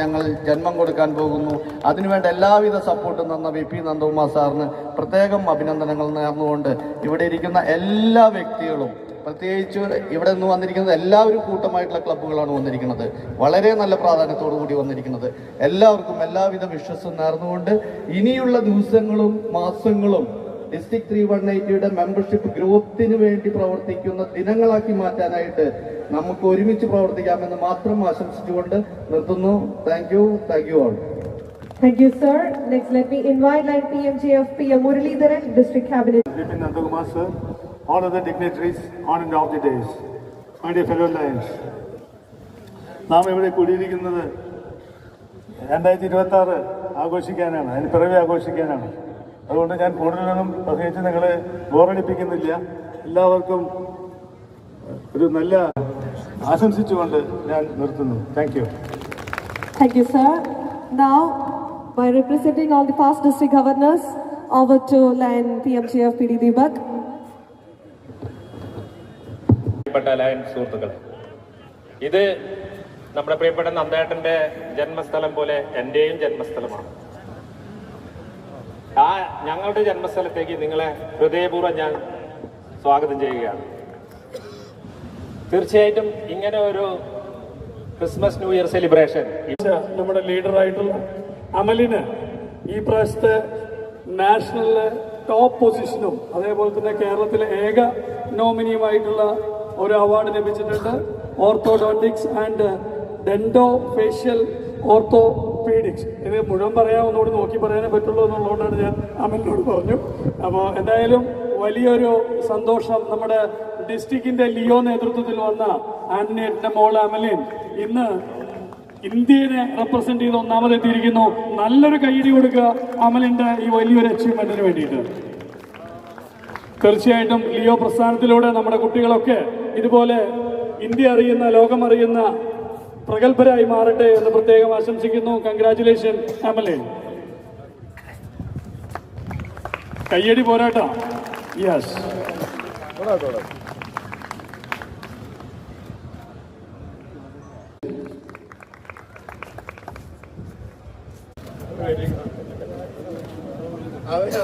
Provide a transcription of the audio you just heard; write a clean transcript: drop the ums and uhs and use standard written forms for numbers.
ഞങ്ങൾ ജന്മം കൊടുക്കാൻ പോകുന്നു. അതിനുവേണ്ട എല്ലാവിധ സപ്പോർട്ടും തന്ന VP നന്ദകുമാർ സാറിന് പ്രത്യേകം അഭിനന്ദനങ്ങൾ നേർന്നുകൊണ്ട് ഇവിടെ ഇരിക്കുന്ന എല്ലാ വ്യക്തികളും, പ്രത്യേകിച്ച് ഇവിടെ നിന്ന് വന്നിരിക്കുന്നത് എല്ലാവരും കൂട്ടമായിട്ടുള്ള ക്ലബ്ബുകളാണ് വന്നിരിക്കുന്നത്, വളരെ നല്ല പ്രാധാന്യത്തോടു കൂടി വന്നിരിക്കുന്നത്. എല്ലാവർക്കും എല്ലാവിധ വിശ്വസും നേർന്നുകൊണ്ട് ഇനിയുള്ള ദിവസങ്ങളും മാസങ്ങളും ഡിസ്ട്രിക്ട് 318യുടെ മെമ്പർഷിപ്പ് ഗ്രോത്തിന് വേണ്ടി പ്രവർത്തിക്കുന്ന ദിനങ്ങളാക്കി മാറ്റാനായിട്ട് നമുക്ക് ഒരുമിച്ച് പ്രവർത്തിക്കാമെന്ന് മാത്രം ആശംസിച്ചുകൊണ്ട് നിർത്തുന്നു. Thank you all. Thank you, sir. Next, let me invite line PMJF PM Muralidharan, District Cabinet. VP Nandakumar sir, all other dignitaries on and off the days, my dear fellow lions. നാം ഇവിടെ കൂടിയിരിക്കുന്നത് 2026 ആഘോഷിക്കാനാണ്, അതിന് പിറവെ ആഘോഷിക്കാനാണ്. അതുകൊണ്ട് ഞാൻ കൂടുതലൊന്നും പ്രത്യേകിച്ച് നിങ്ങളെ ബോറടിപ്പിക്കുന്നില്ല. എല്ലാവർക്കും ഒരു നല്ല ആശംസിച്ചുകൊണ്ട് ഞാൻ നിർത്തുന്നു. Thank you. Thank you, sir. Now, by representing all the past district governors, over to line PMJF PD Deepak. സുഹൃത്തുക്കളെ, ഇത് നമ്മുടെ പ്രിയപ്പെട്ട നന്ദേട്ടൻ്റെ ജന്മസ്ഥലം പോലെ എൻ്റെയും ജന്മസ്ഥലമാണ്. ഞങ്ങളുടെ ജന്മസ്ഥലത്തേക്ക് നിങ്ങളെ ഹൃദയപൂർവ്വം ഞാൻ സ്വാഗതം ചെയ്യുകയാണ്. തീർച്ചയായിട്ടും ഇങ്ങനെ ഒരു ക്രിസ്മസ് ന്യൂ ഇയർ സെലിബ്രേഷൻ നമ്മുടെ ലീഡറായിട്ടുള്ള അമലിന് ഈ പ്രാവശ്യത്തെ നാഷണലിലെ ടോപ്പ് പൊസിഷനും അതേപോലെ തന്നെ കേരളത്തിലെ ഏക നോമിനിയുമായിട്ടുള്ള ഒരു അവാർഡ് ലഭിച്ചിട്ടുണ്ട്. Orthodontics and dentofacial orthopaedics. ഇത് മുഴുവൻ പറയാൻ ഒന്നുകൂടി നോക്കി പറയാനേ പറ്റുള്ളൂ എന്നുള്ളതുകൊണ്ടാണ് ഞാൻ അമലിനോട് പറഞ്ഞു. അപ്പോൾ എന്തായാലും വലിയൊരു സന്തോഷം. നമ്മുടെ ഡിസ്ട്രിക്റ്റിന്റെ ലിയോ നേതൃത്വത്തിൽ വന്ന ആന്റണിയുടെ മോൾ അമലിൻ ഇന്ന് ഇന്ത്യയെ റെപ്രസെന്റ് ചെയ്ത് ഒന്നാമതെത്തിയിരിക്കുന്നു. നല്ലൊരു കൈയടി കൊടുക്കുക അമലിന്റെ ഈ വലിയൊരു അച്ചീവ്മെന്റിന് വേണ്ടിയിട്ട്. തീർച്ചയായിട്ടും ലിയോ പ്രസ്ഥാനത്തിലൂടെ നമ്മുടെ കുട്ടികളൊക്കെ ഇതുപോലെ ഇന്ത്യ അറിയുന്ന, ലോകം അറിയുന്ന പ്രഗത്ഭരായി മാറട്ടെ എന്ന് പ്രത്യേകം ആശംസിക്കുന്നു. കൺഗ്രാറ്റുലേഷൻ അമലിൻ. കയ്യടി പോരാട്ടോ. യെസ്. അതെ